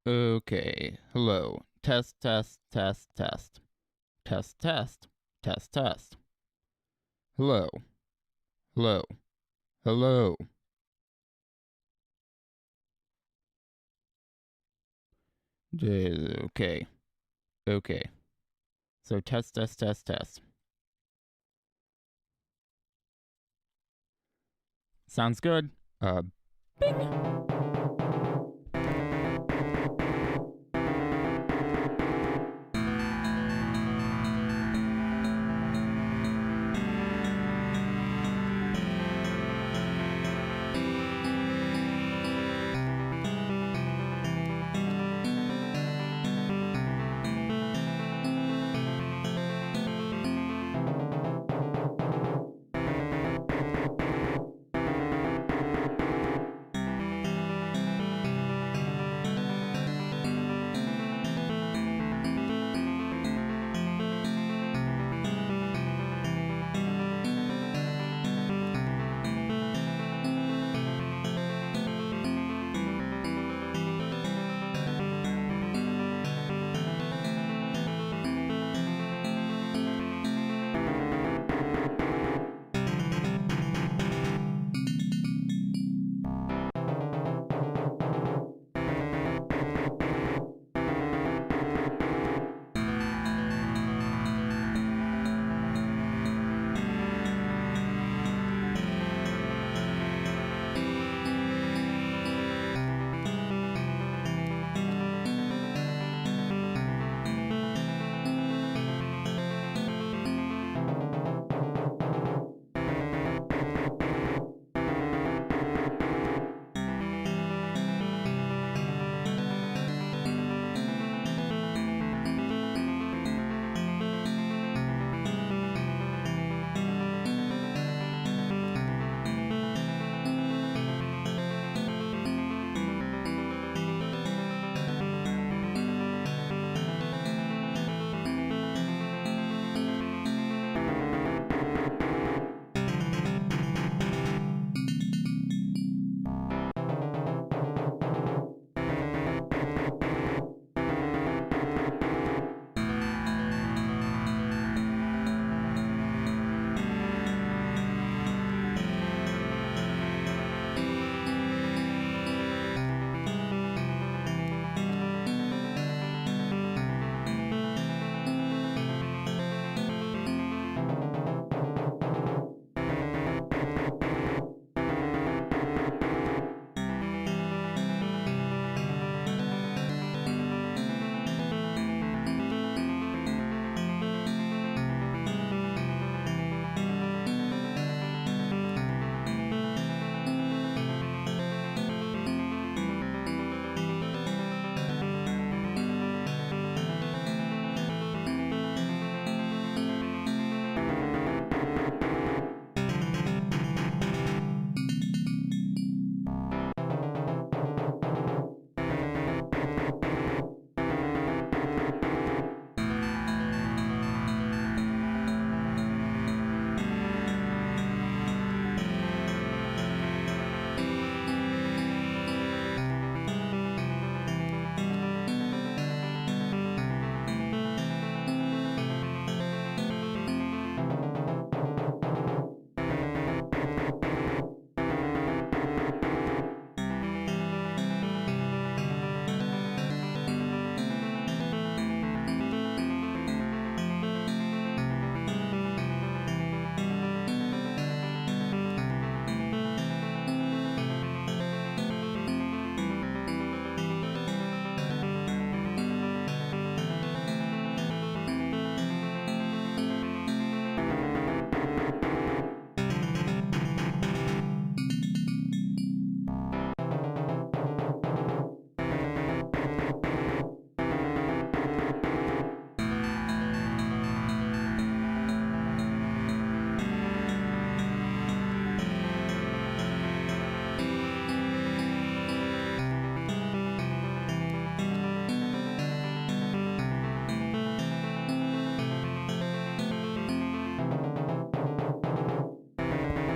Okay, hello. Test, test, test, test. Test, test, test, test. Hello, hello, hello. Okay, okay. So test, test, test, test. Sounds good. Bing!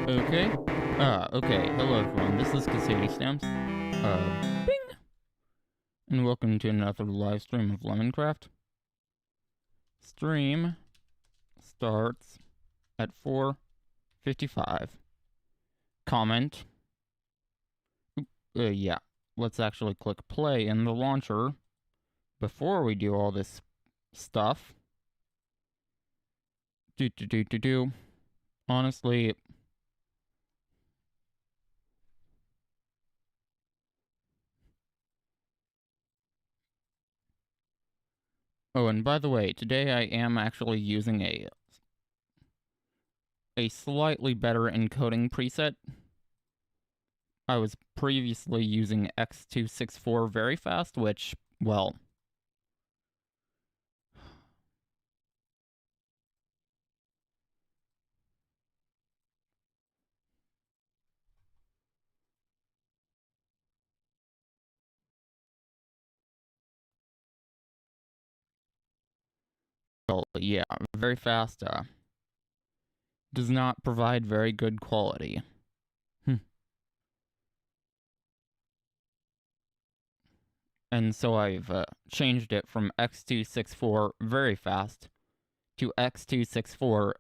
Okay. Okay. Hello, everyone. This is Cassady Stamps. Bing! And welcome to another live stream of LemonCraft. Stream starts at 4:55. Comment. Yeah, let's actually click play in the launcher before we do all this stuff. Honestly, oh, and by the way, today I am actually using a slightly better encoding preset. I was previously using X264 very fast, which, well, yeah, very fast, does not provide very good quality. And so I've changed it from X264 very fast to X264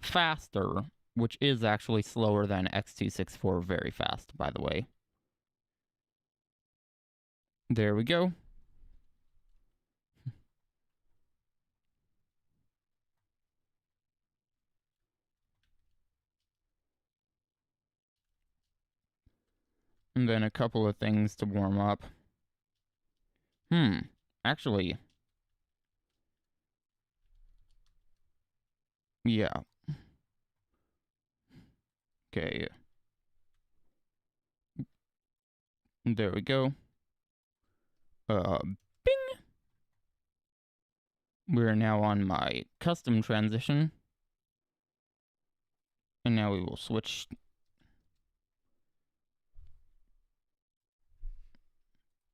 faster, which is actually slower than X264 very fast, by the way. There we go. And then a couple of things to warm up. Actually, yeah. Okay. There we go. Bing! We're now on my custom transition. And now we will switch.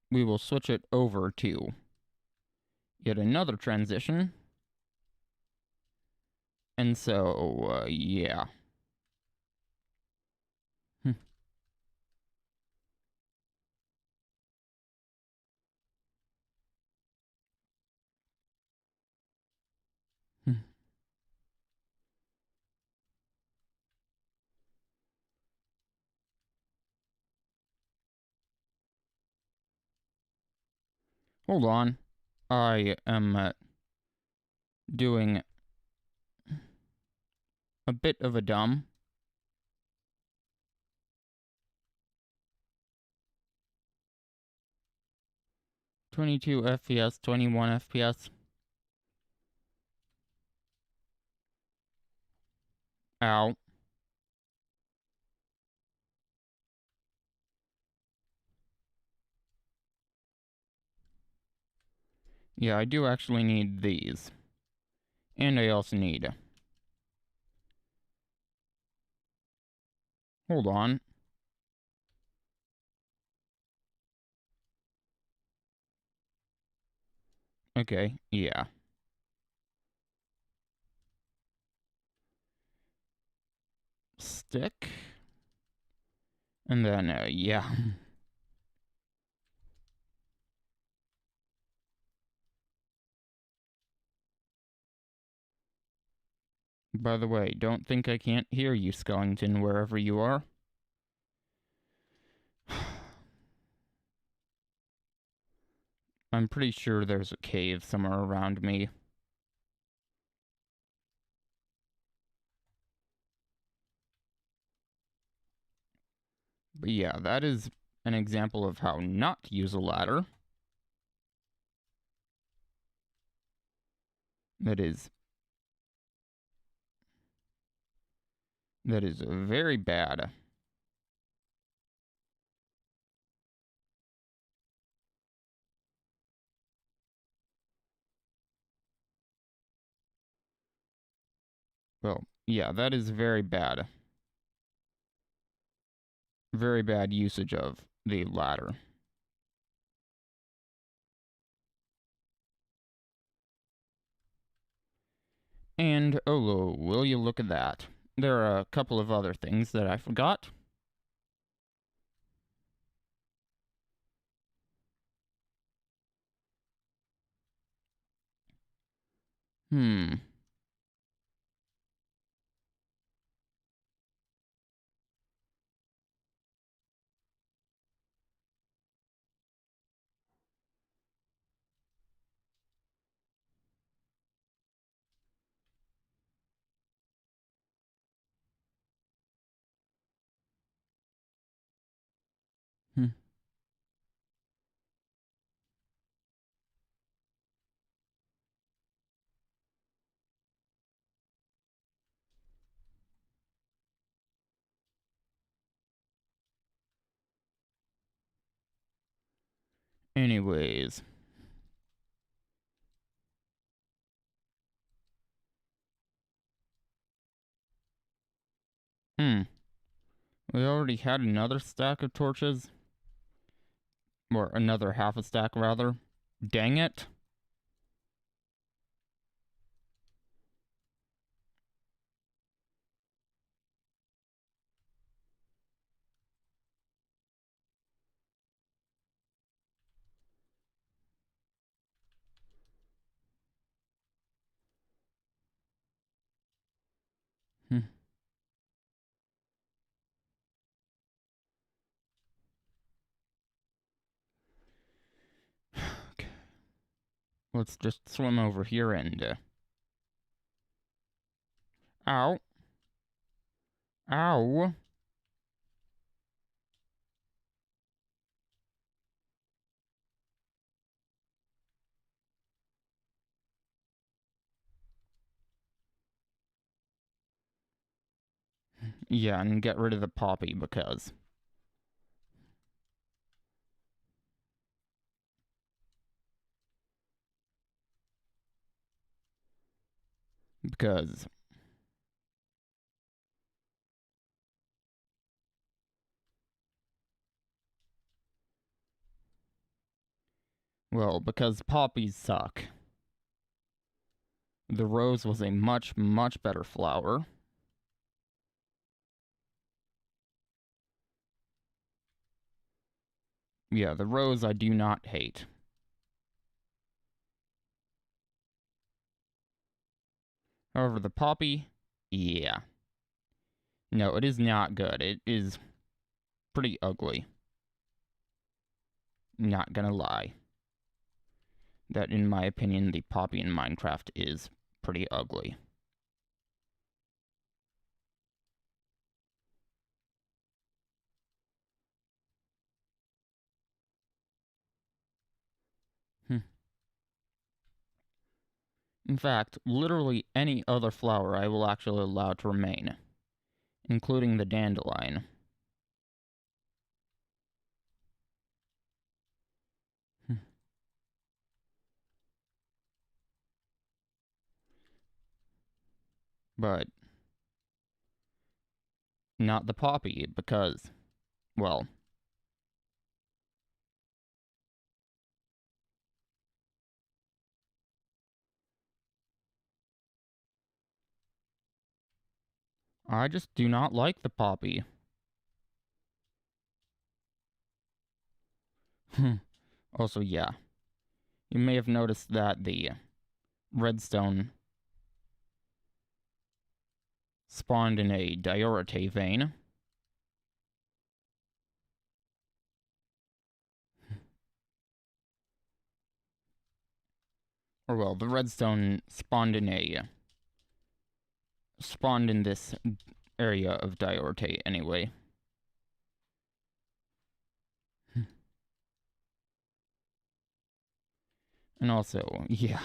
We will switch it over to yet another transition. And so, yeah. Hold on. I am doing a bit of a dumb. 22 FPS, 21 FPS. Ow. Yeah, I do actually need these. And I also need... Hold on. Okay, yeah. Stick. And then, yeah. By the way, don't think I can't hear you, Skellington, wherever you are. I'm pretty sure there's a cave somewhere around me. But yeah, that is an example of how not to use a ladder. That is very bad. Well, yeah, that is very bad. Very bad usage of the ladder. And, oh, will you look at that. There are a couple of other things that I forgot. Hmm. Hmm. Anyways. Hmm. We already had another stack of torches. Or another half a stack, rather. Dang it. Hmm. Okay. Let's just swim over here and... Ow. Ow. Yeah, and get rid of the poppy because... Because... Well, because poppies suck. The rose was a much, much better flower. Yeah, the rose I do not hate. However, the poppy, yeah. No, it is not good. It is pretty ugly. Not gonna lie. That, in my opinion, the poppy in Minecraft is pretty ugly. In fact, literally any other flower I will actually allow to remain, including the dandelion. But not the poppy, because, well, I just do not like the poppy. Also, yeah, you may have noticed that the redstone spawned in a diorite vein. Or, well, the redstone spawned in this area of diorite anyway. And also, yeah.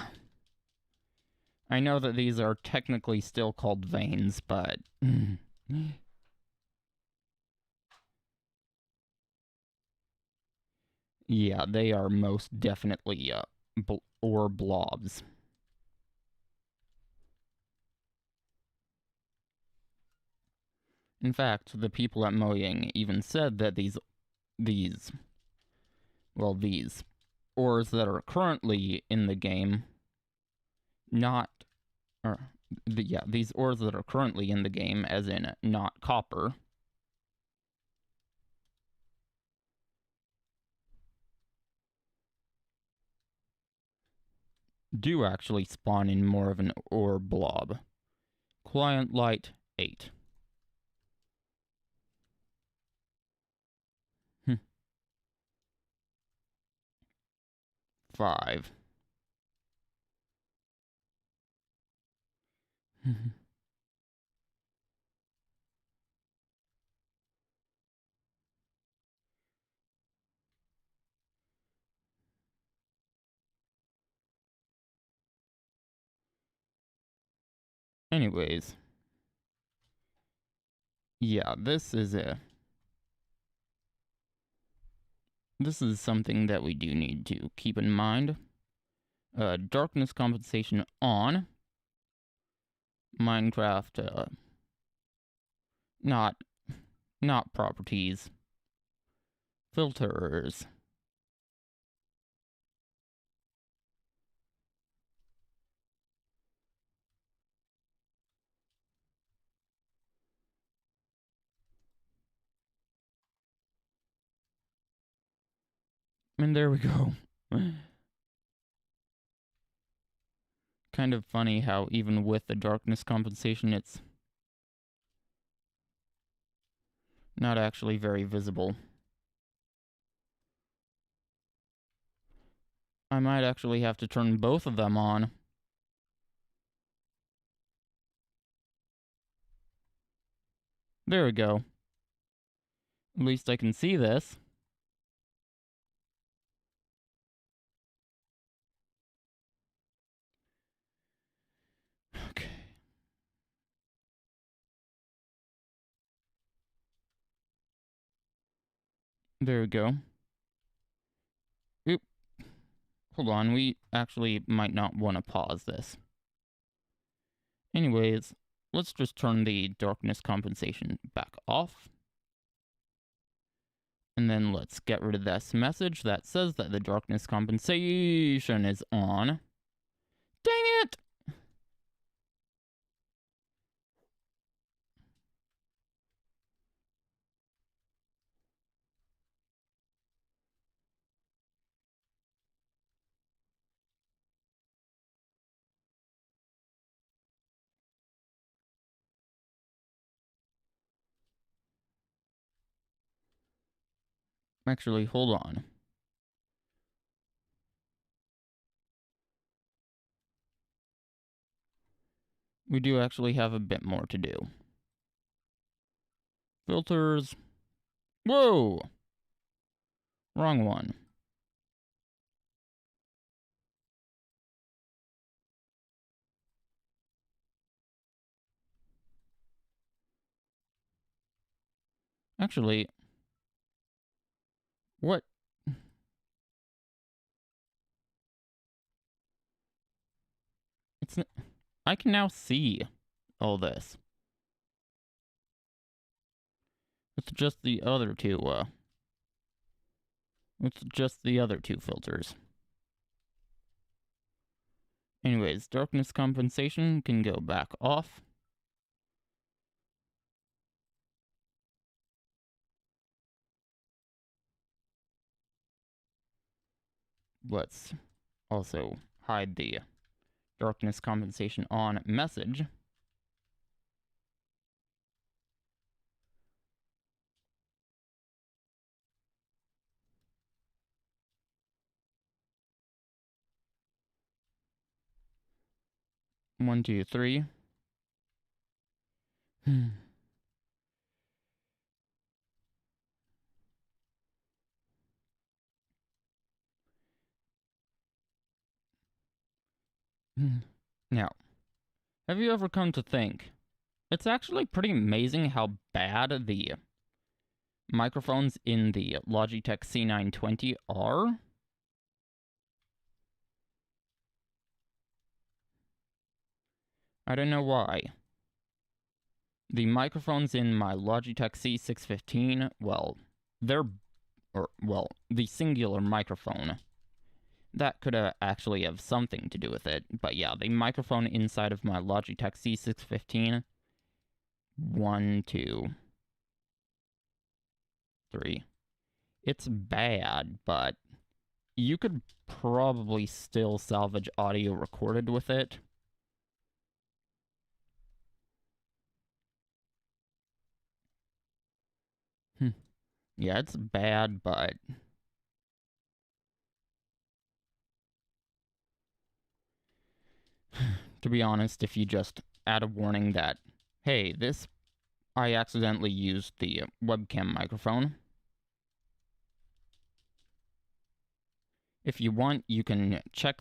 I know that these are technically still called veins, but... yeah, they are most definitely ore blobs. In fact, the people at Mojang even said that these ores that are currently in the game, these ores that are currently in the game, as in not copper, do actually spawn in more of an orb blob. Client light 8. 5. Anyways. Yeah, this is something that we do need to keep in mind. Darkness compensation on. Minecraft, not properties. Filters. And there we go. Kind of funny how even with the darkness compensation, it's not actually very visible. I might actually have to turn both of them on. There we go. At least I can see this. Okay. There we go. Oop. Hold on, we actually might not want to pause this. Anyways, let's just turn the darkness compensation back off. And then let's get rid of this message that says that the darkness compensation is on. Dang it! Actually, hold on. We do actually have a bit more to do. Filters. Whoa! Wrong one. Actually, what? I can now see all this. It's just the other two, filters. Anyways, darkness compensation can go back off. Let's also hide the darkness compensation on message. One, two, three. Now, have you ever come to think, it's actually pretty amazing how bad the microphones in the Logitech C920 are? I don't know why. The microphones in my Logitech C615, well, the singular microphone, that could actually have something to do with it. But yeah, the microphone inside of my Logitech C615, 1, 2, 3. It's bad, but you could probably still salvage audio recorded with it. Yeah, it's bad, but to be honest, if you just add a warning that, hey, this, I accidentally used the webcam microphone. If you want, you can check,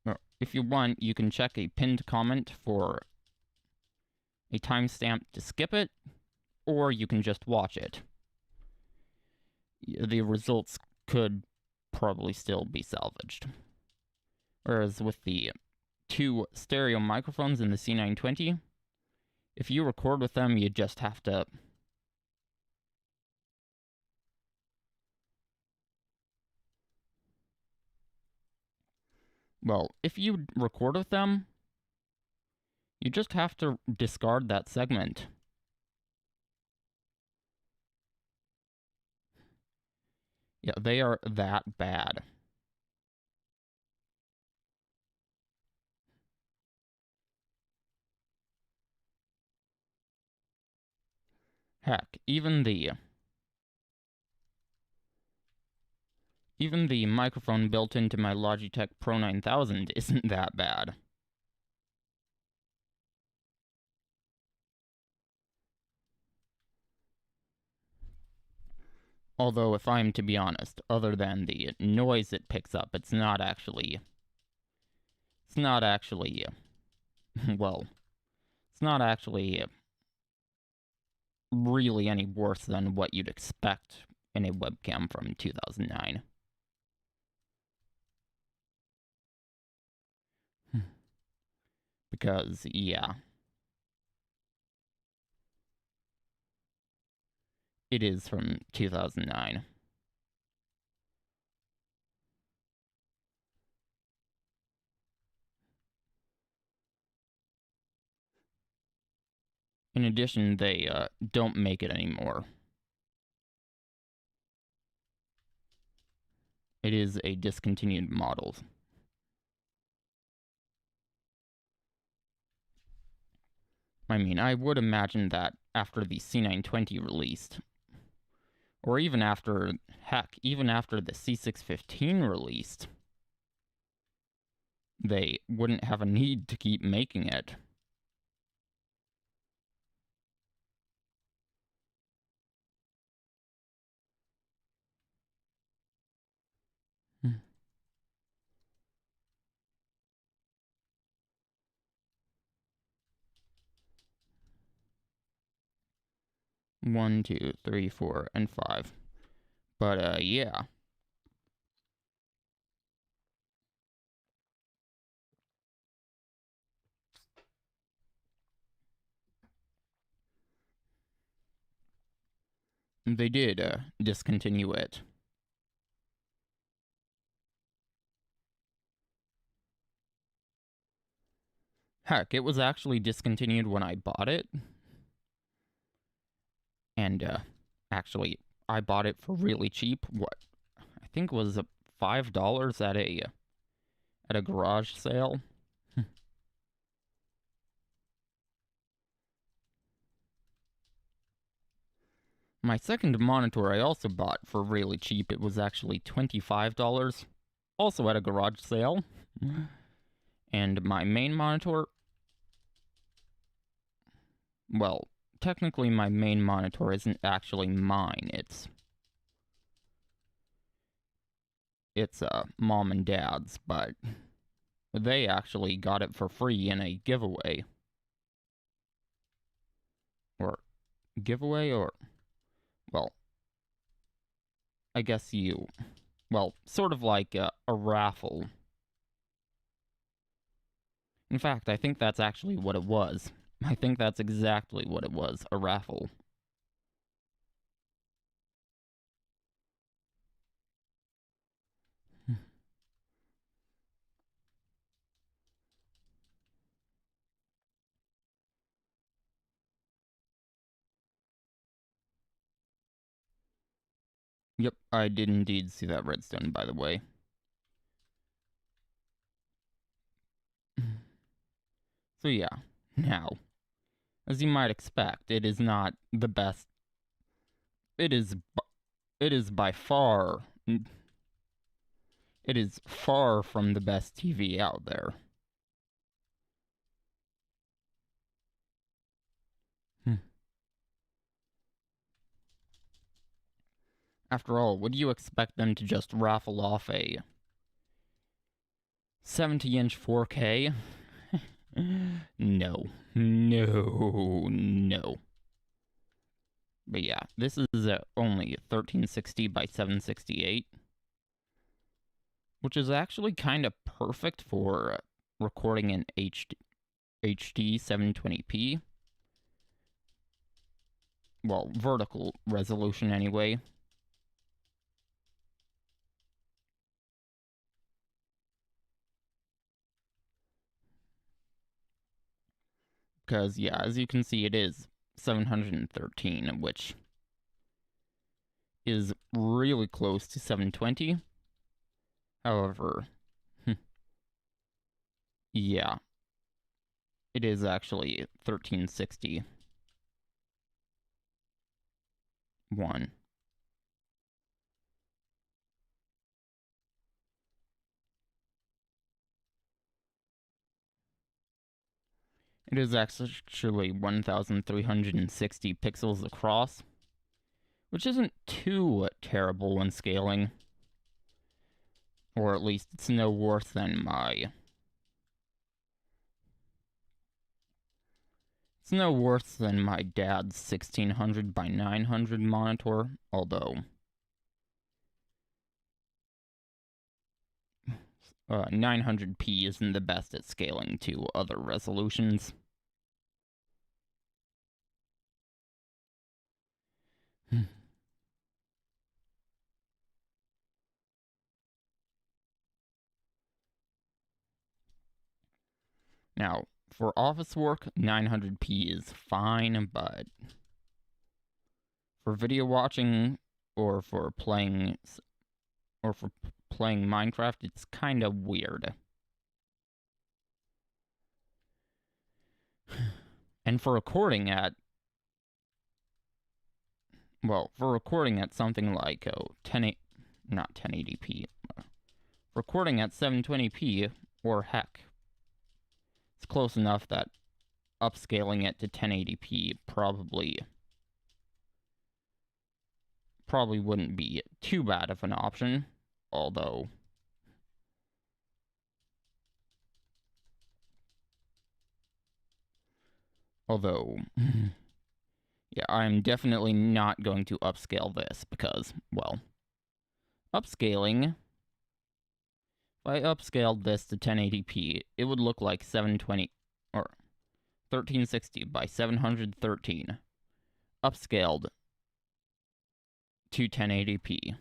or if you want, you can check a pinned comment for a timestamp to skip it, or you can just watch it. The results could probably still be salvaged. Whereas with the two stereo microphones in the C920, if you record with them, you just have to... Well, if you record with them, you just have to discard that segment. Yeah, they are that bad. Heck, even the microphone built into my Logitech Pro 9000 isn't that bad. Although, if I'm to be honest, other than the noise it picks up, it's not actually, well, it's not actually really any worse than what you'd expect in a webcam from 2009. Because, yeah, it is from 2009. In addition, they don't make it anymore. It is a discontinued model. I mean, I would imagine that after the C920 released, or even after, heck, even after the C615 released, they wouldn't have a need to keep making it. One, two, three, 4, and 5. But, yeah. They did, discontinue it. Heck, it was actually discontinued when I bought it. And, actually, I bought it for really cheap. What? I think it was $5 at a garage sale. My second monitor I also bought for really cheap. It was actually $25, also at a garage sale. And my main monitor, well, technically my main monitor isn't actually mine. It's mom and dad's, but they actually got it for free in a giveaway. Or giveaway, or, well, I guess well, sort of like a raffle. In fact, I think that's actually what it was. I think that's exactly what it was, a raffle. Yep, I did indeed see that redstone, by the way. So yeah, now, as you might expect, it is not the best. It is by far. It is far from the best TV out there. After all, would you expect them to just raffle off a 70-inch 4K? No. No. No. But yeah, this is only 1360 by 768, which is actually kind of perfect for recording in HD 720p. Well, vertical resolution anyway. Because, yeah, as you can see, it is 713, which is really close to 720. However, yeah, it is actually 1360. One. It is actually 1360 pixels across, which isn't too terrible when scaling. Or at least it's no worse than my... It's no worse than my dad's 1600 by 900 monitor, although... 900p isn't the best at scaling to other resolutions. Now, for office work, 900p is fine, but for video watching or for playing Minecraft, it's kind of weird. And for recording at something like not 1080p, recording at 720p, or heck, it's close enough that upscaling it to 1080p probably wouldn't be too bad of an option, although yeah, I'm definitely not going to upscale this because, well, upscaling, if I upscaled this to 1080p, it would look like 720 or 1360 by 713 upscaled to 1080p.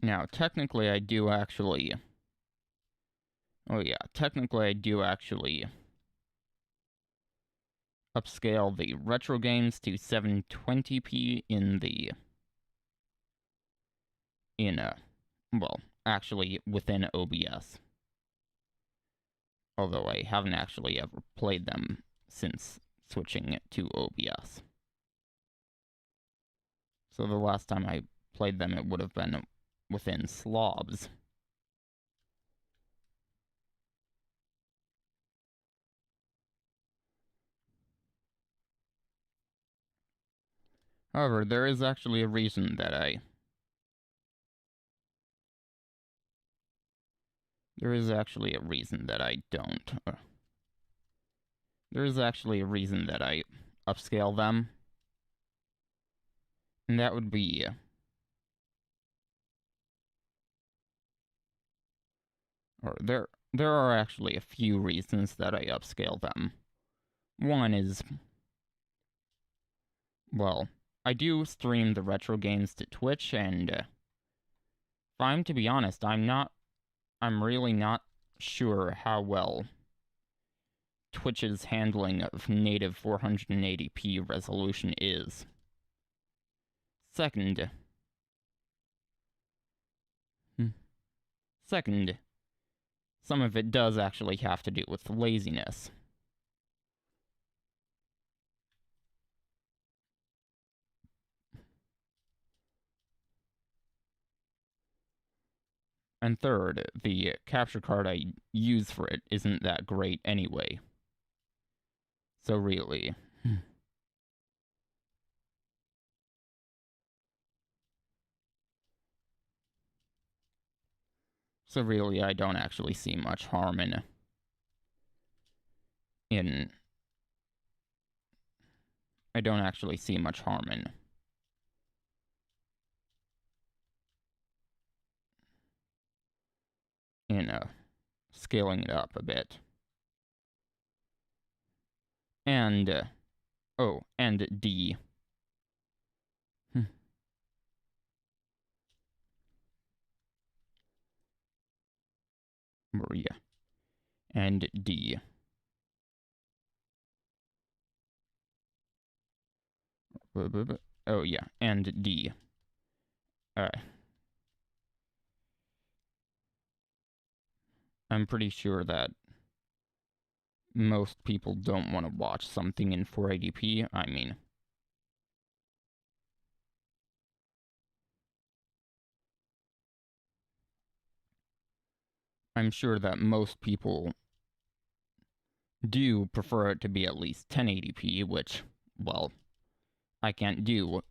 Now, technically I do actually... Oh yeah, technically I do actually upscale the retro games to 720p well, actually within OBS. Although I haven't actually ever played them since switching to OBS. So the last time I played them, it would have been within slobs. However, there is actually a reason that I... There is actually a reason that I don't. There is actually a reason that I upscale them. And that would be... Or there are actually a few reasons that I upscale them. One is... Well, I do stream the retro games to Twitch, and if I'm to be honest, I'm really not sure how well Twitch's handling of native 480p resolution is. Second, some of it does actually have to do with laziness. And third, the capture card I use for it isn't that great anyway. So really... So really, I don't actually see much harm in I don't actually see much harm in scaling it up a bit. And and D. Maria. And D. Oh yeah, and D. I'm pretty sure that most people don't want to watch something in 480p. I mean, I'm sure that most people do prefer it to be at least 1080p, which, well, I can't do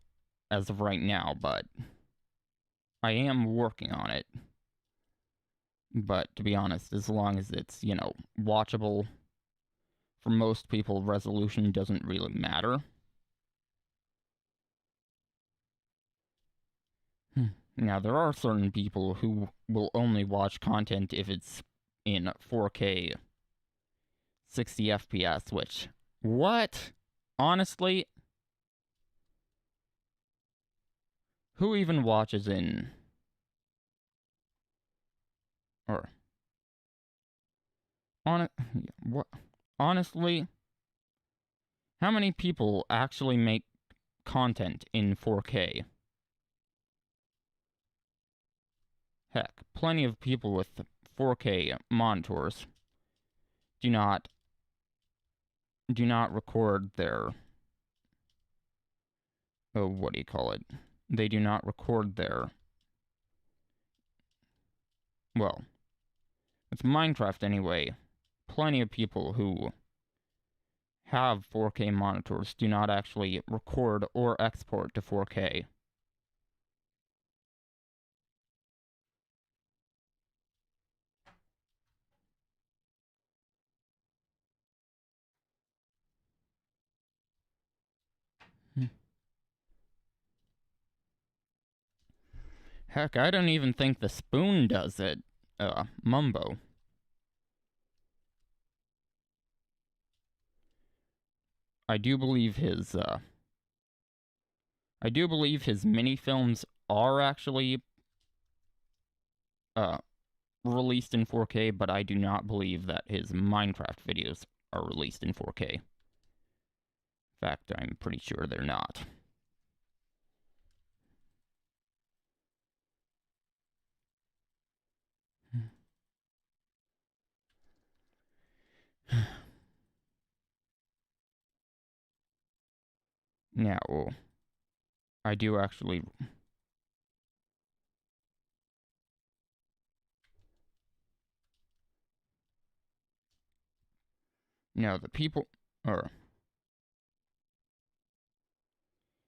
as of right now, but I am working on it. But to be honest, as long as it's, you know, watchable, for most people, resolution doesn't really matter. Now, there are certain people who will only watch content if it's in 4K 60 FPS, which... What? Honestly? Who even watches in... Or... What? Honestly? How many people actually make content in 4K? Heck, plenty of people with 4K monitors do not record their... Oh, what do you call it? They do not record their... Well, with Minecraft anyway, plenty of people who have 4K monitors do not actually record or export to 4K. Heck, I don't even think the spoon does it. Mumbo. I do believe his mini-films are actually released in 4K, but I do not believe that his Minecraft videos are released in 4K. In fact, I'm pretty sure they're not. Now, I do actually... Now, the people...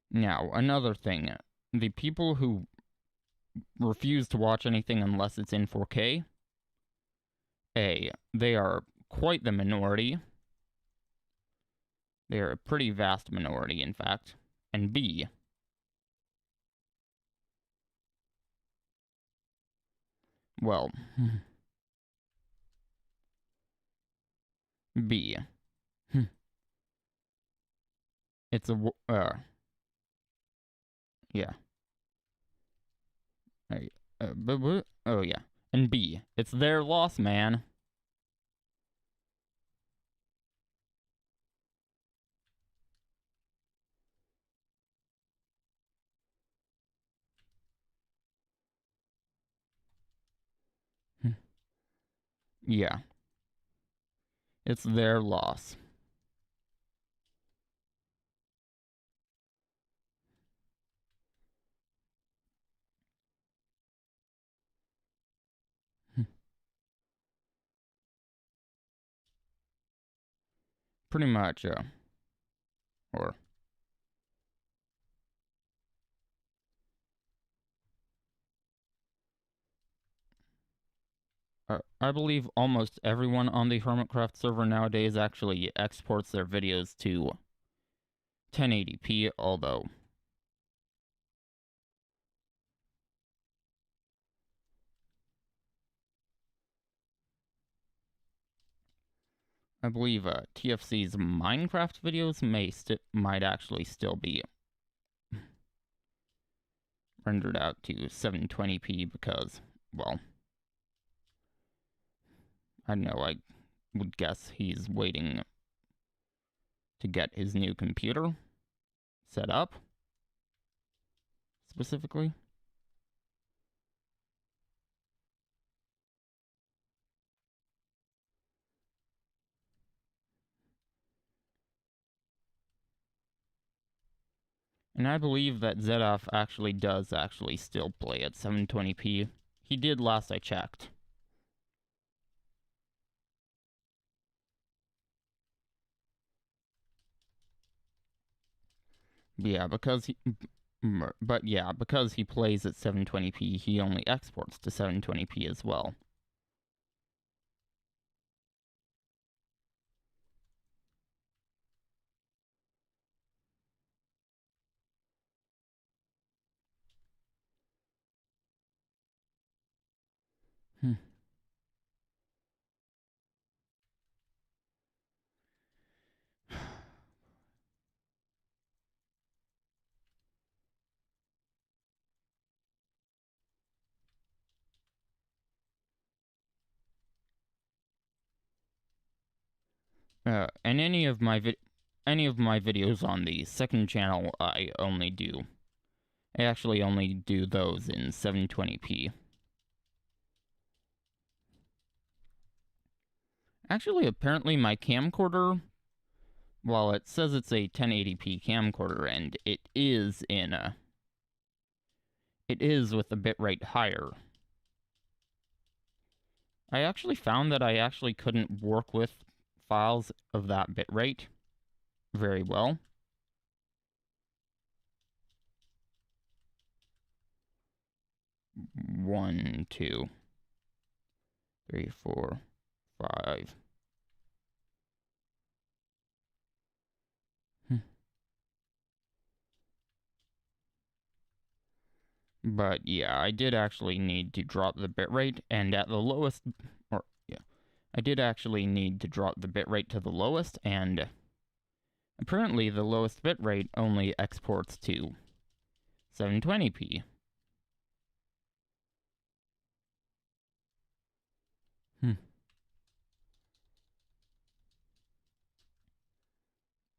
Now, another thing. The people who refuse to watch anything unless it's in 4K, A, they are quite the minority. They are a pretty vast minority, in fact. And B, well, B, it's a, yeah. Oh, yeah. And B, it's their loss, man. Yeah. It's their loss. Pretty much, or I believe almost everyone on the Hermitcraft server nowadays actually exports their videos to 1080p, although I believe TFC's Minecraft videos might actually still be rendered out to 720p because, well, I don't know, I would guess he's waiting to get his new computer set up, specifically. And I believe that Zedoff actually does still play at 720p. He did last I checked. Yeah, because he plays at 720p, he only exports to 720p as well. And any of my videos on the second channel, I actually only do those in 720p. Actually, apparently my camcorder, while it says it's a 1080p camcorder, and it is with a bitrate higher, I actually found that I actually couldn't work with files of that bitrate very well. One, two, three, four, five. But yeah, I did actually need to drop the bitrate, and at the lowest, I did actually need to drop the bitrate to the lowest, and apparently the lowest bitrate only exports to 720p.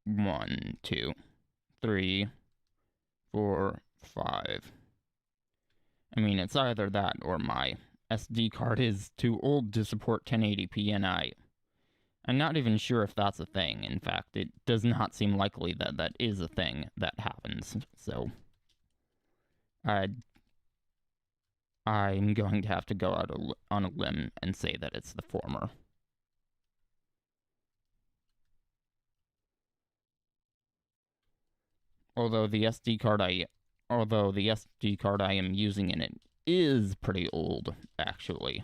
1, 2, 3, 4, 5. I mean, it's either that or my SD card is too old to support 1080p, and I'm not even sure if that's a thing. In fact, it does not seem likely that that is a thing that happens, so I'm going to have to go out on a limb and say that it's the former. Although the SD card I am using in it is pretty old, actually.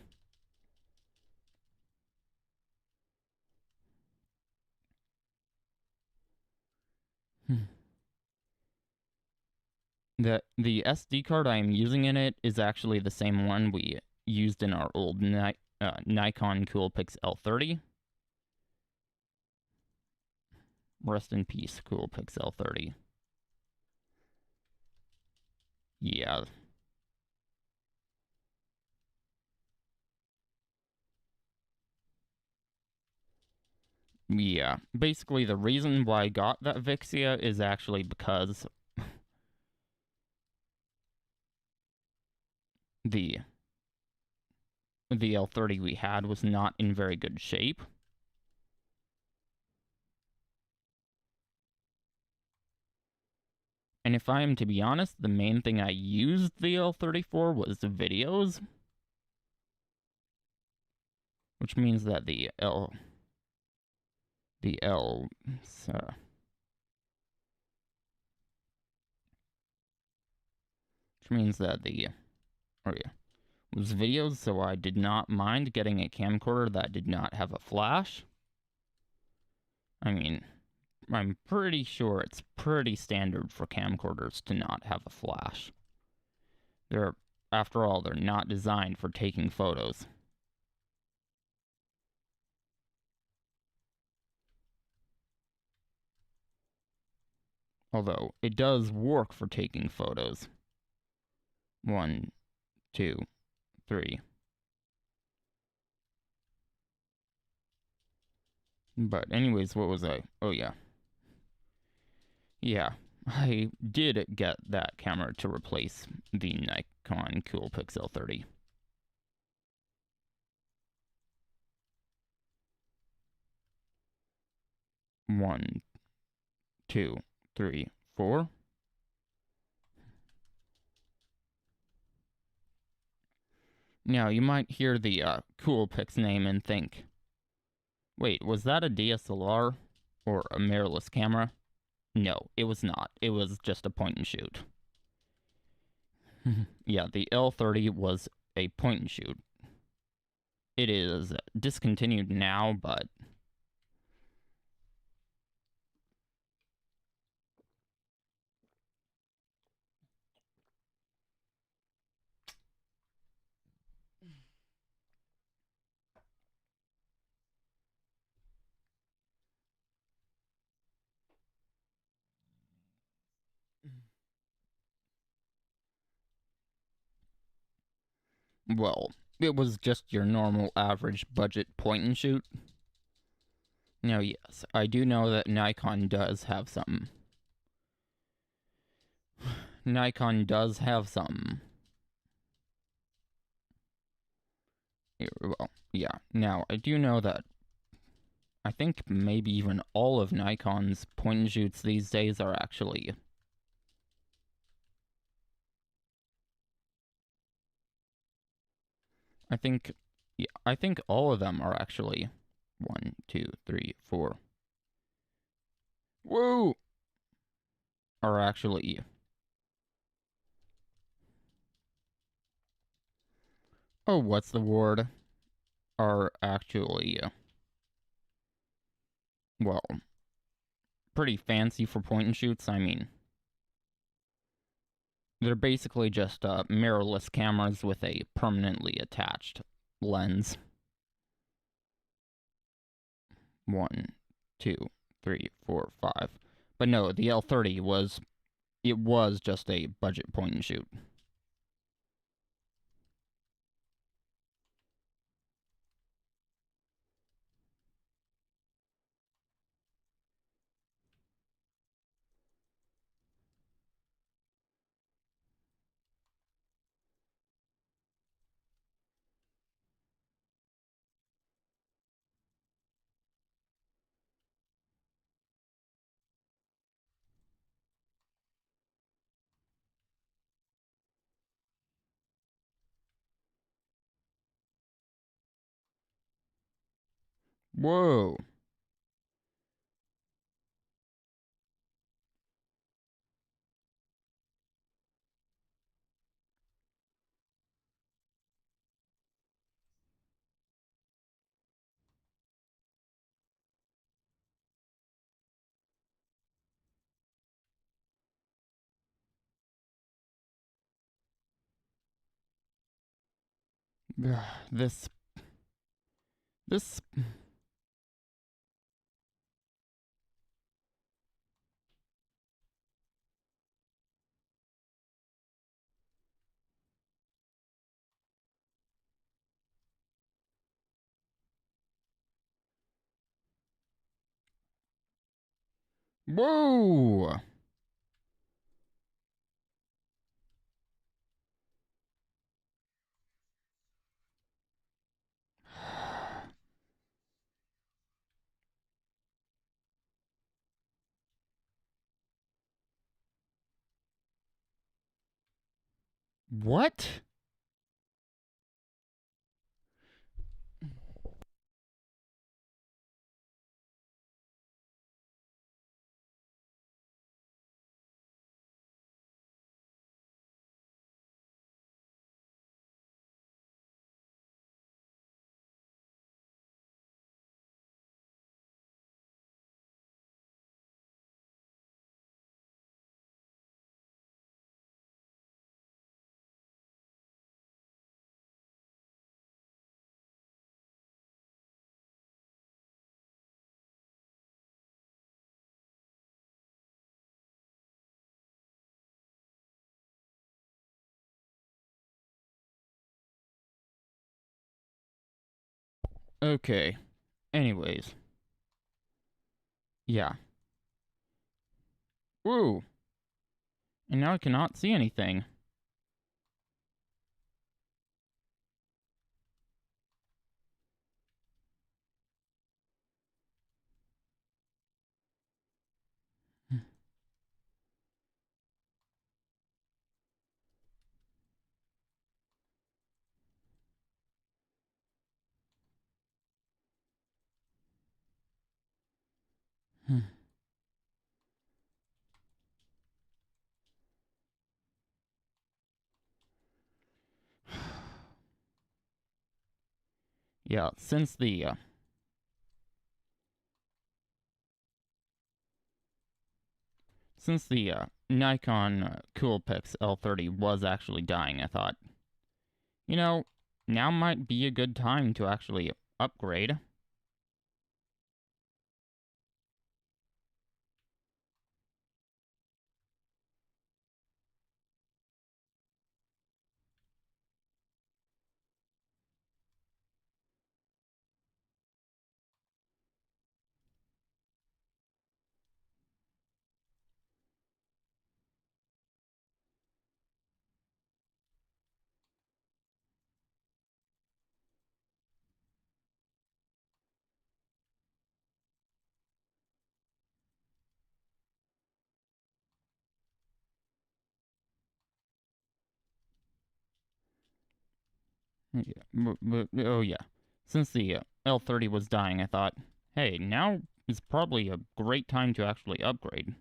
The SD card I am using in it is actually the same one we used in our old Nikon Coolpix L30. Rest in peace, Coolpix L30. Yeah. Yeah. Basically, the reason why I got that Vixia is actually because the L30 we had was not in very good shape. And if I am to be honest, the main thing I used the L30 for was the videos. Which means that which means that was videos, so I did not mind getting a camcorder that did not have a flash. I mean, I'm pretty sure it's pretty standard for camcorders to not have a flash. After all, they're not designed for taking photos. Although, it does work for taking photos. 1, 2, 3. But anyways, what was I? Oh, yeah. Yeah, I did get that camera to replace the Nikon Coolpix L30. One, 2, 3, 4. Now, you might hear the Coolpix name and think, wait, was that a DSLR or a mirrorless camera? No, it was not. It was just a point and shoot. Yeah, the L30 was a point and shoot. It is discontinued now, but well, it was just your normal average budget point and shoot. Now, yes, I do know that Nikon does have some. Nikon does have some. Well, yeah. Now, I do know that I think maybe even all of Nikon's point and shoots these days are actually. I think all of them are actually 1, 2, 3, 4. Whoa! Are actually. Oh, what's the word? Are actually. Well, pretty fancy for point and shoots. I mean, they're basically just mirrorless cameras with a permanently attached lens. 1, 2, 3, 4, 5. But no, the L30 was just a budget point and shoot. Whoa. This. Whoa! What? Okay. Anyways. Yeah. Woo! And now I cannot see anything. Yeah, since the Nikon Coolpix L30 was actually dying, I thought, you know, now might be a good time to actually upgrade. Yeah, oh yeah. Since the L30 was dying, I thought, hey, now is probably a great time to actually upgrade.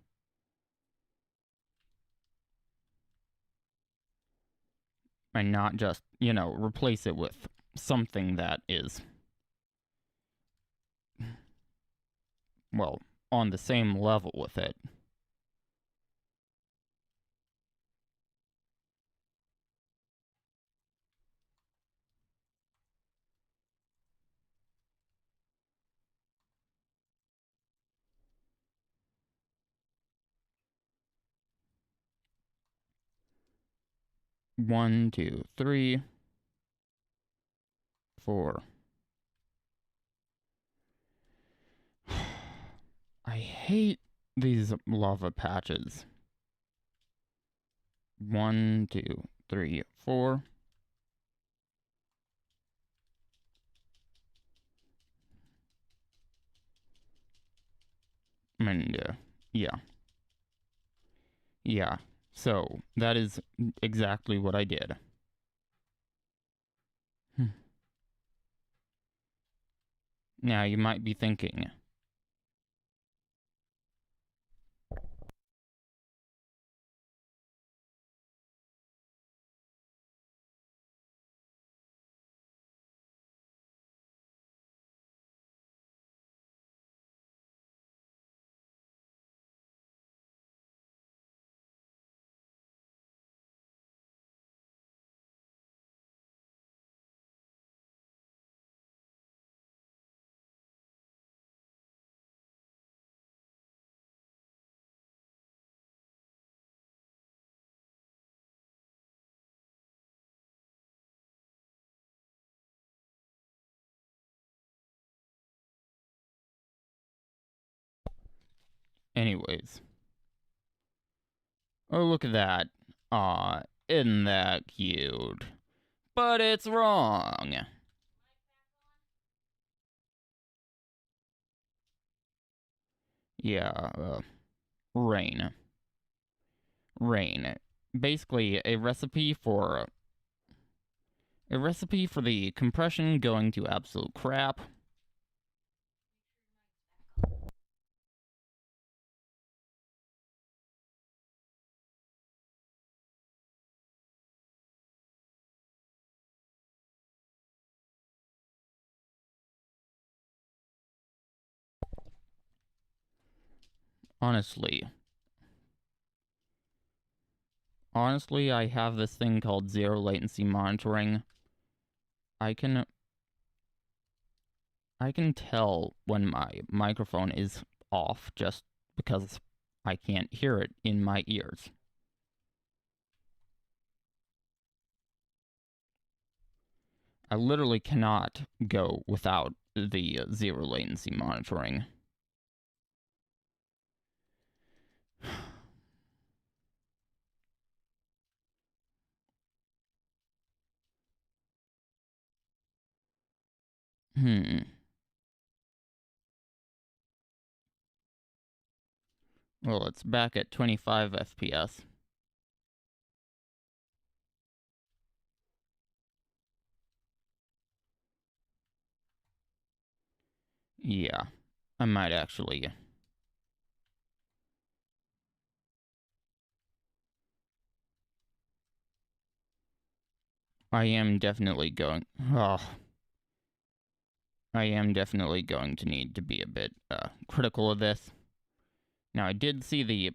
And not just, replace it with something that is, well, on the same level with it. One, two, three, four. I hate these lava patches. One, two, three, four. And, yeah. Yeah. So, that is exactly what I did. Now, you might be thinking, anyways. Oh, look at that. Aw, isn't that cute? But it's wrong. Yeah, rain. Rain. basically a recipe for the compression going to absolute crap. Honestly, I have this thing called zero latency monitoring. I can tell when my microphone is off just because I can't hear it in my ears. I literally cannot go without the zero latency monitoring. Well, it's back at 25 FPS. Yeah, I might actually. I am definitely going. Oh, I am definitely going to need to be a bit critical of this. Now, I did see the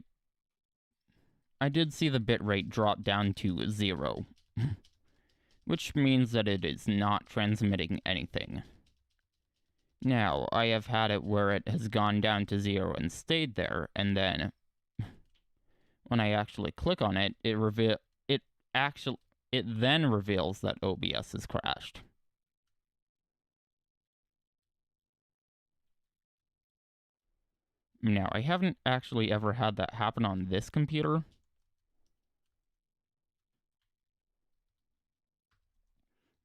bitrate drop down to 0, which means that it is not transmitting anything. Now, I have had it where it has gone down to 0 and stayed there, and then when I actually click on it, it then reveals that OBS has crashed. Now, I haven't actually ever had that happen on this computer.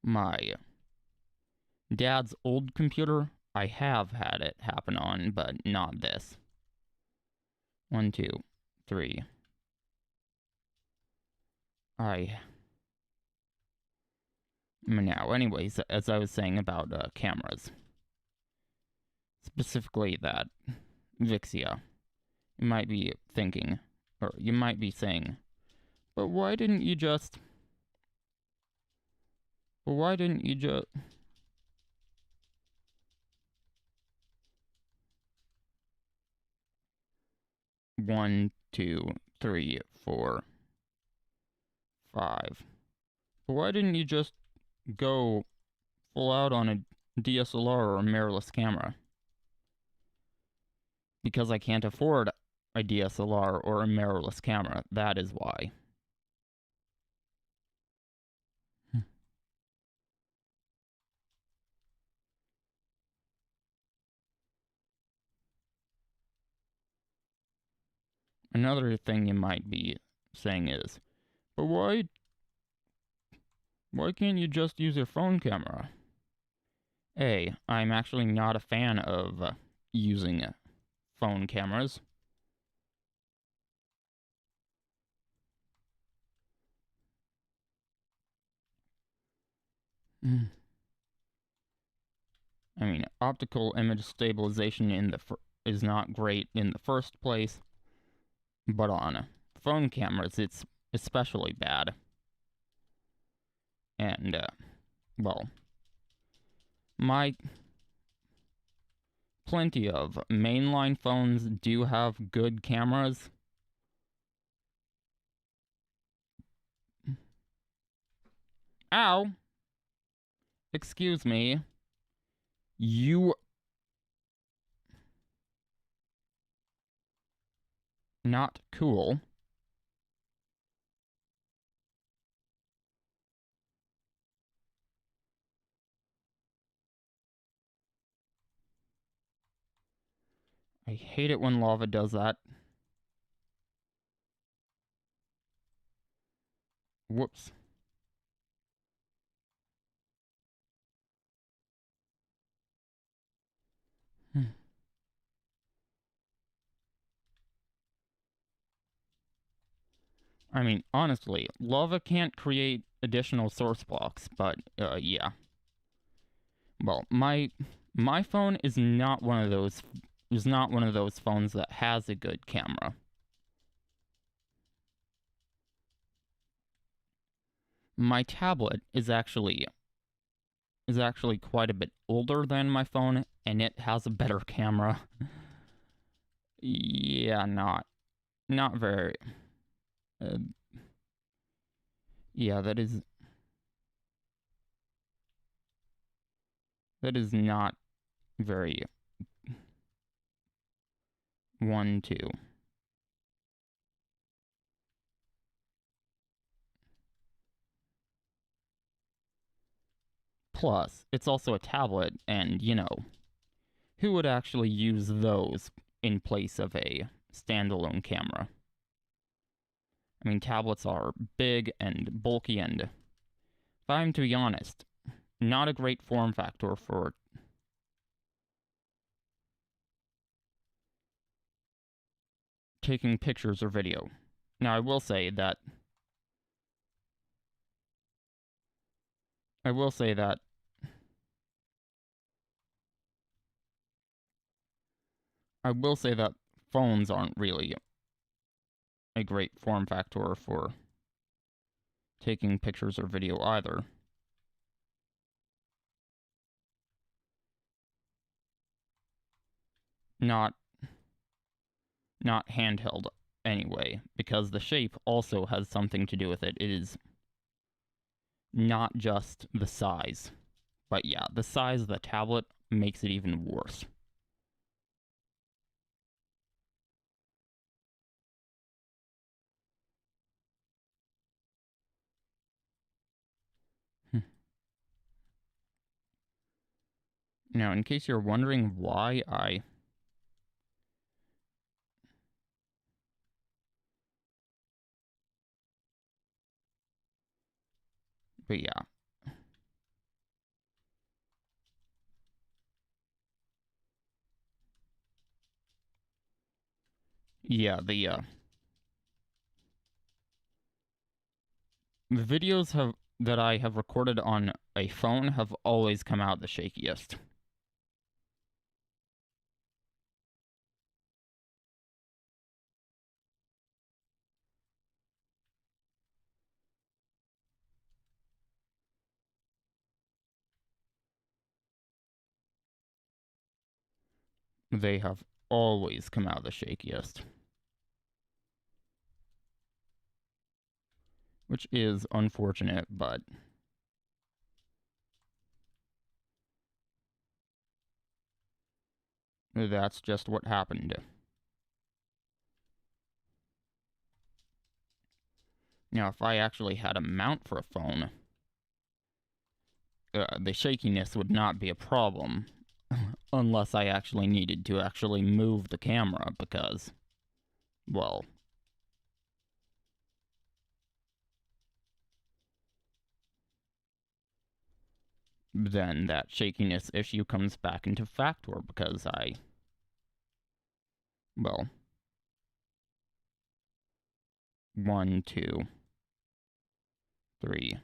My dad's old computer, I have had it happen on, but not this. 1, 2, 3. Now, anyways, as I was saying about cameras, specifically that Vixia, you might be thinking, or you might be saying, but why didn't you just... 1, 2, 3, 4, 5. But why didn't you just go full out on a DSLR or a mirrorless camera? Because I can't afford a DSLR or a mirrorless camera. That is why. Another thing you might be saying is, but why can't you just use your phone camera? I'm actually not a fan of using phone cameras. I mean, optical image stabilization is not great in the first place, but on phone cameras, it's especially bad. And, well, plenty of mainline phones do have good cameras. Ow! Excuse me. You... Not cool. I hate it when lava does that. Whoops. I mean, honestly, Lava can't create additional source blocks, but, yeah. Well, my phone is not one of those phones that has a good camera. My tablet is actually quite a bit older than my phone, and it has a better camera. Yeah, not very. Uh, yeah, that is not very 1-2. Plus, it's also a tablet, and, you know, who would actually use those in place of a standalone camera? I mean, tablets are big and bulky, and if I'm to be honest, not a great form factor for taking pictures or video. Now, I will say that phones aren't really a great form factor for taking pictures or video either. Not handheld anyway, because the shape also has something to do with it. It is not just the size. But yeah, the size of the tablet makes it even worse. Now, in case you're wondering why But yeah. Yeah, the videos that I have recorded on a phone have always come out the shakiest. They have always come out the shakiest. Which is unfortunate, but that's just what happened. Now, if I actually had a mount for a phone, the shakiness would not be a problem. Unless I actually needed to actually move the camera, because, well, then that shakiness issue comes back into factor, because well, 1, 2, 3,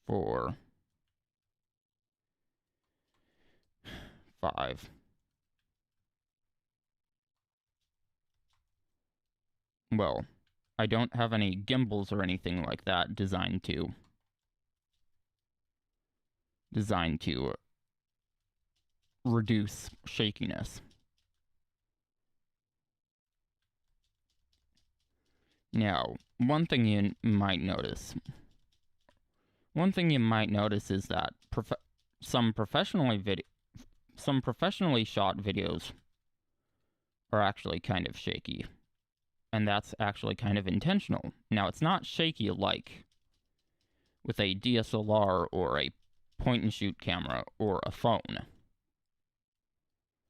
4, 5. Well, I don't have any gimbals or anything like that designed to reduce shakiness. Now, one thing you might notice is that some professionally shot videos are actually kind of shaky. And that's actually kind of intentional. Now, it's not shaky like with a DSLR or a point-and-shoot camera or a phone,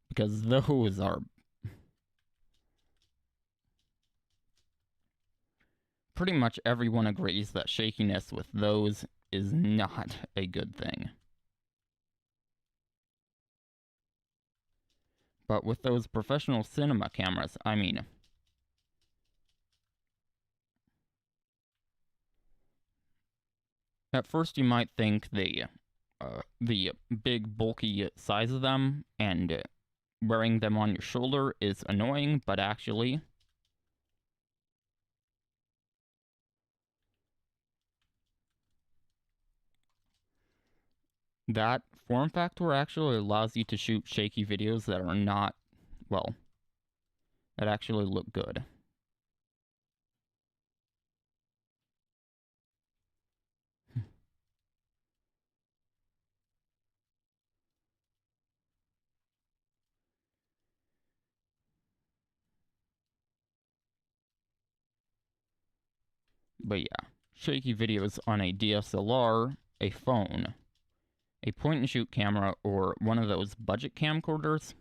because those are pretty much everyone agrees that shakiness with those is not a good thing. But with those professional cinema cameras, I mean, at first you might think the big bulky size of them and wearing them on your shoulder is annoying, but actually that form factor actually allows you to shoot shaky videos that are not, well, that actually look good. But yeah, shaky videos on a DSLR, a phone, a point-and-shoot camera, or one of those budget camcorders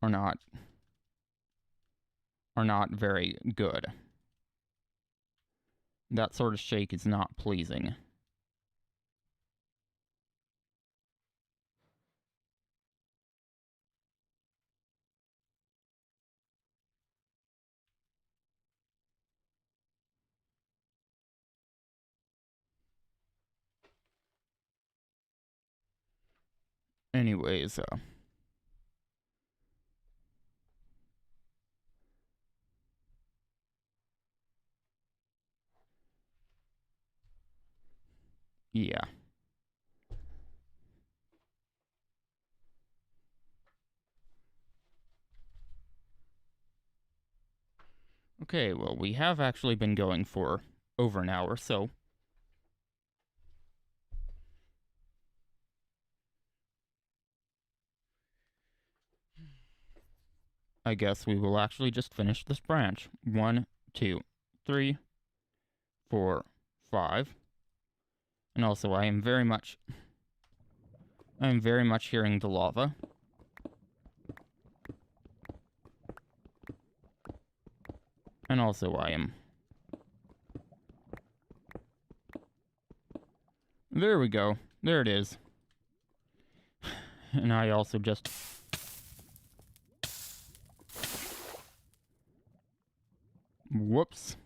are not very good. That sort of shake is not pleasing. Anyways, yeah. Okay, well, we have actually been going for over an hour, so I guess we will actually just finish this branch. 1, 2, 3, 4, 5. And also, I am very much hearing the lava. And also, I am... There we go. There it is. And I also just... Whoops.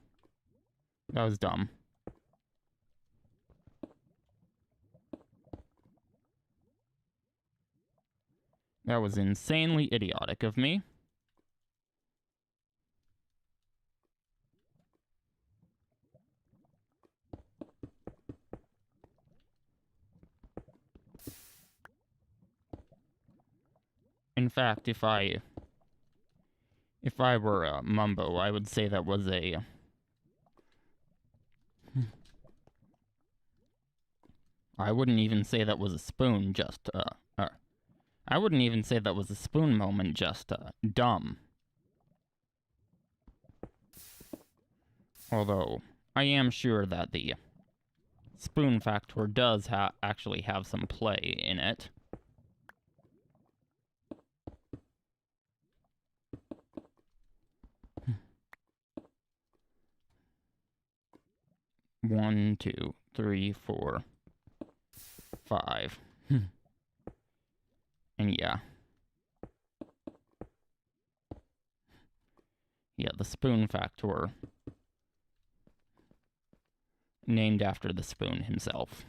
That was dumb. That was insanely idiotic of me. In fact, if I were Mumbo, I would say that was a... I wouldn't even say that was a spoon, just, I wouldn't even say that was a spoon moment, just, dumb. Although, I am sure that the spoon factor does actually have some play in it. One, 2, 3, 4, 5. And yeah. Yeah, the spoon factor. Named after the spoon himself.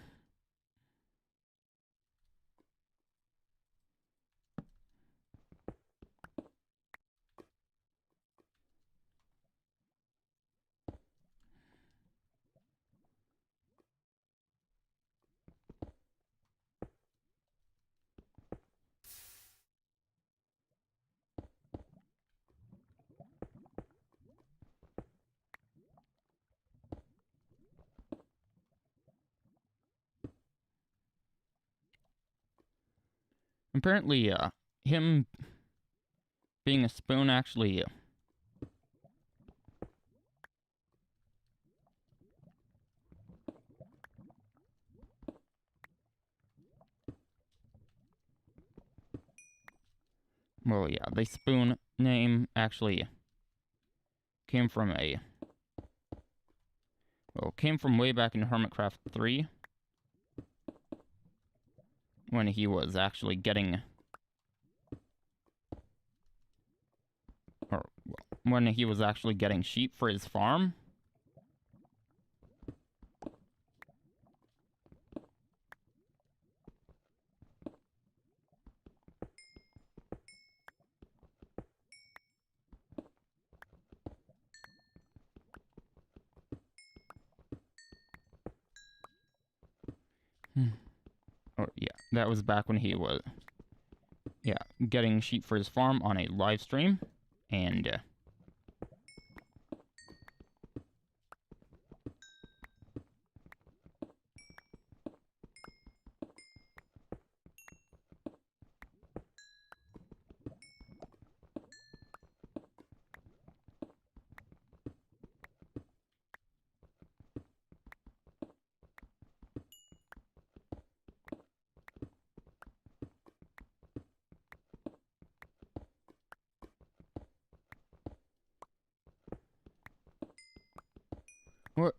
Apparently, him being a spoon actually... Well, yeah, the spoon name actually came from a... Well, came from way back in Hermitcraft 3, when he was actually getting... when he was actually getting sheep for his farm. Oh, yeah, that was back when he was, getting sheep for his farm on a live stream, and,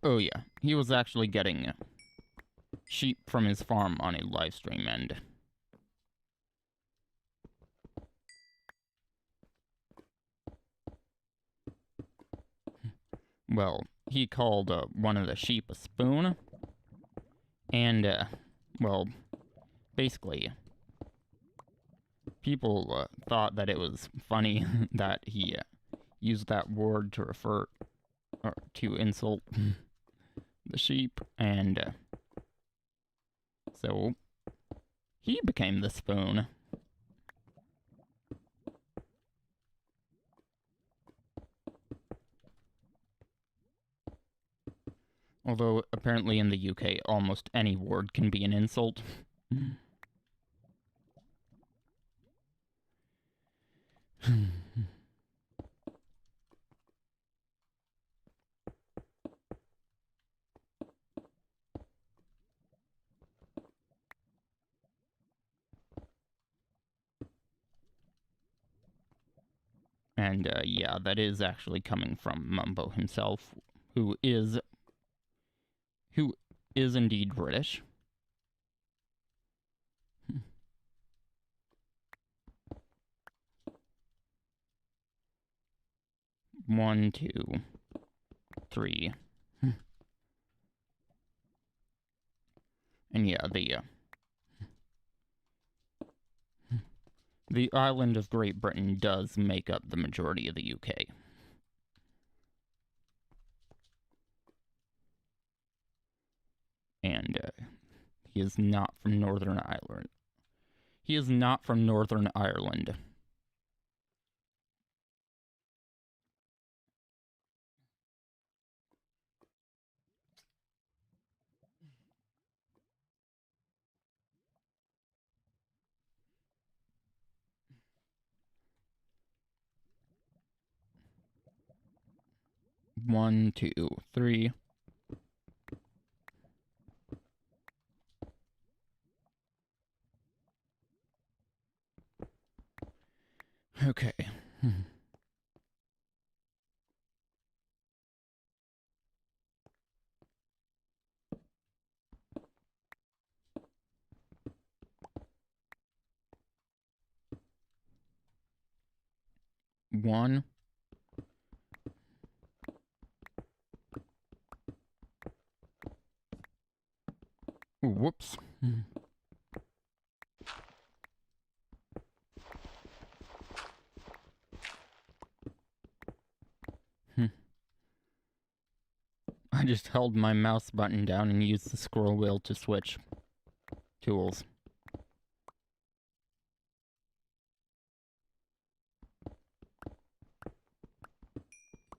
oh yeah, he was actually getting sheep from his farm on a live stream, and... well, he called one of the sheep a spoon, and, well, basically, people thought that it was funny that he used that word to refer, or to insult the sheep, and so he became the spoon. Although, apparently in the UK, almost any word can be an insult. And, yeah, that is actually coming from Mumbo himself, who is indeed British. One, two, three. And yeah, the island of Great Britain does make up the majority of the UK. And he is not from Northern Ireland. He is not from Northern Ireland. One, two, three. Okay. One. Ooh, whoops. I just held my mouse button down and used the scroll wheel to switch tools.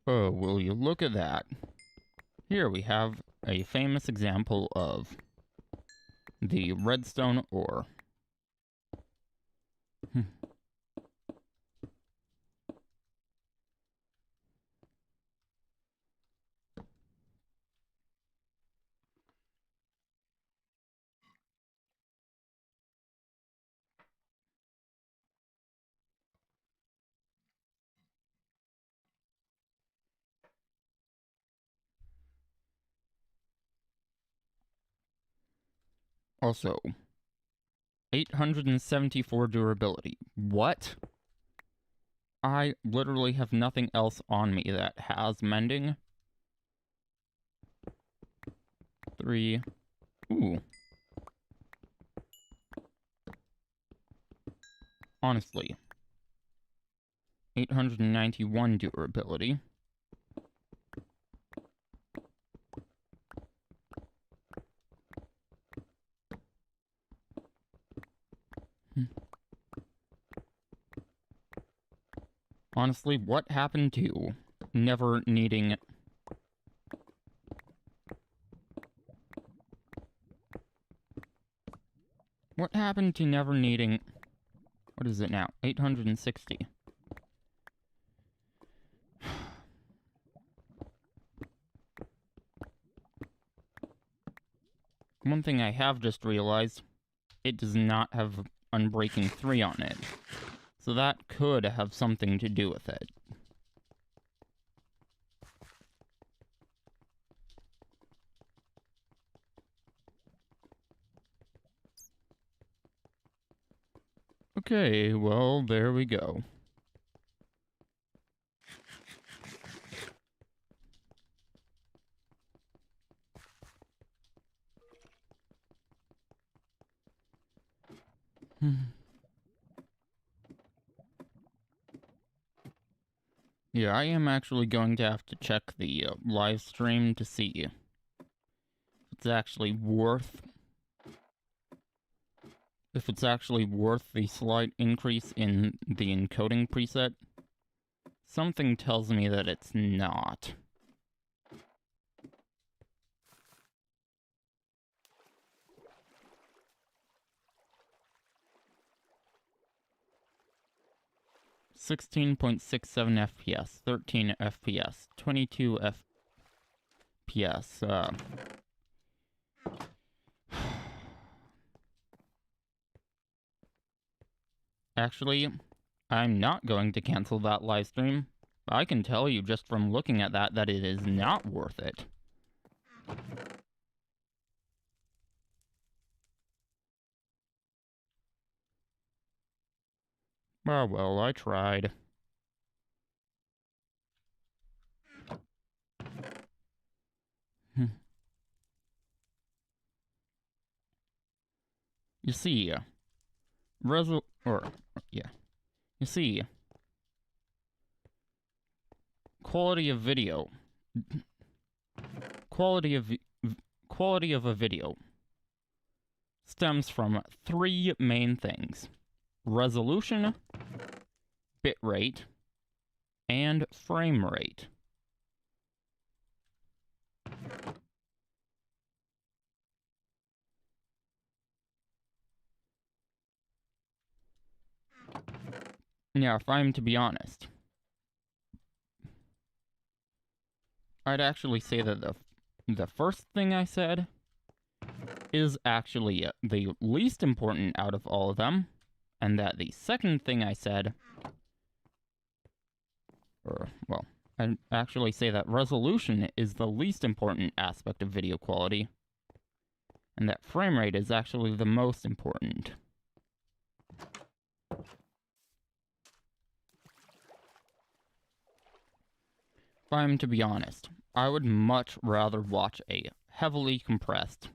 Oh, will you look at that? Here we have a famous example of the redstone ore. Also, 874 durability. What? I literally have nothing else on me that has mending. 3. Ooh. Honestly. 891 durability. Honestly, what happened to never needing... What happened to never needing... What is it now? 860. One thing I have just realized, it does not have Unbreaking 3 on it. So that could have something to do with it. Okay, well, there we go. Yeah, I am actually going to have to check the live stream to see if it's actually worth... If it's actually worth the slight increase in the encoding preset. Something tells me that it's not. .67 FPS, 13 FPS, 22 FPS. Actually, I'm not going to cancel that live stream. I can tell you just from looking at that it is not worth it. Oh well, I tried. You see, you see, quality of video, quality of a video stems from 3 main things: resolution, bitrate, and frame rate. Now, if I'm to be honest, I'd actually say that the first thing I said is actually the least important out of all of them, and that the second thing I said, I'd actually say that resolution is the least important aspect of video quality, and that frame rate is actually the most important. If I'm to be honest, I would much rather watch a heavily compressed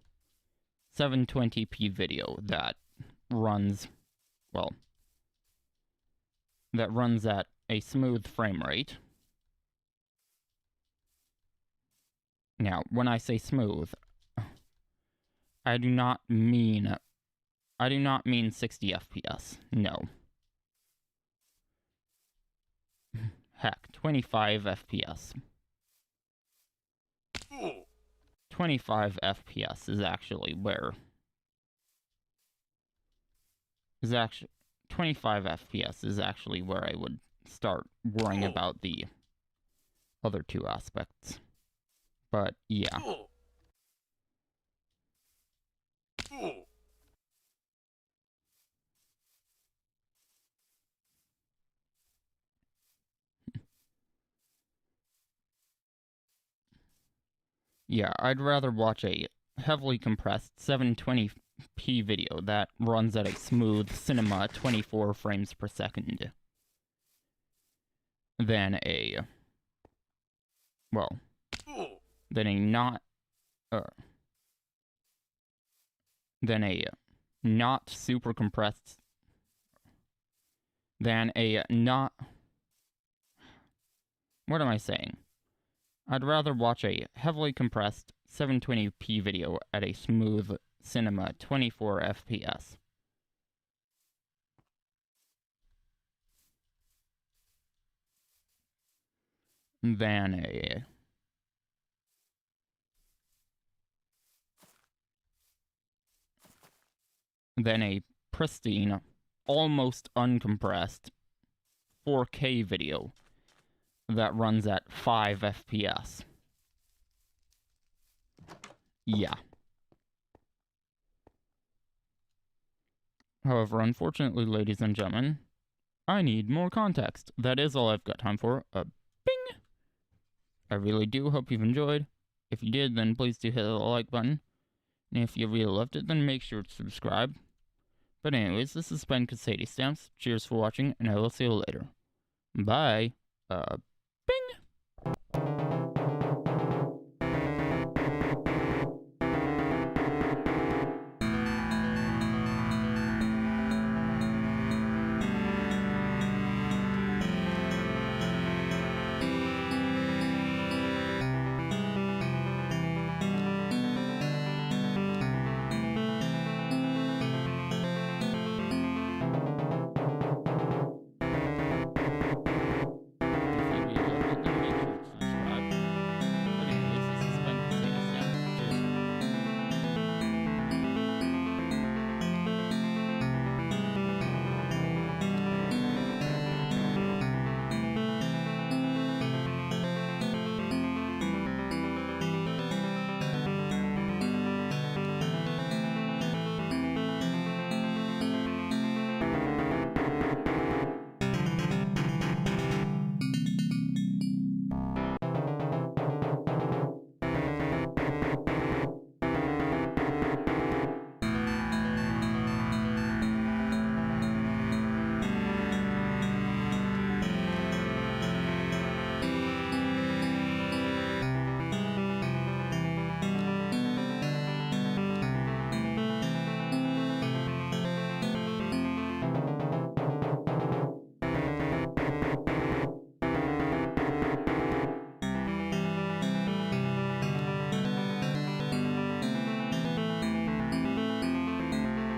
720p video that runs, that runs at a smooth frame rate. Now, when I say smooth, I do not mean 60 FPS. No. Heck, 25 FPS. 25 FPS is actually where... 25 FPS is actually where I would start worrying about the other 2 aspects. But, yeah. Yeah, I'd rather watch a heavily compressed 720 1080p video that runs at a smooth cinema 24 frames per second than a, well, than a not super compressed, than a not, what am I saying? I'd rather watch a heavily compressed 720p video at a smooth cinema 24 FPS than a pristine, almost uncompressed 4K video that runs at 5 FPS. Yeah. However, unfortunately, ladies and gentlemen, I need more context. That is all I've got time for. Bing! I really do hope you've enjoyed. If you did, then please do hit the like button. And if you really loved it, then make sure to subscribe. But anyways, this has been Sadie Stamps. Cheers for watching, and I will see you later. Bye. Bing!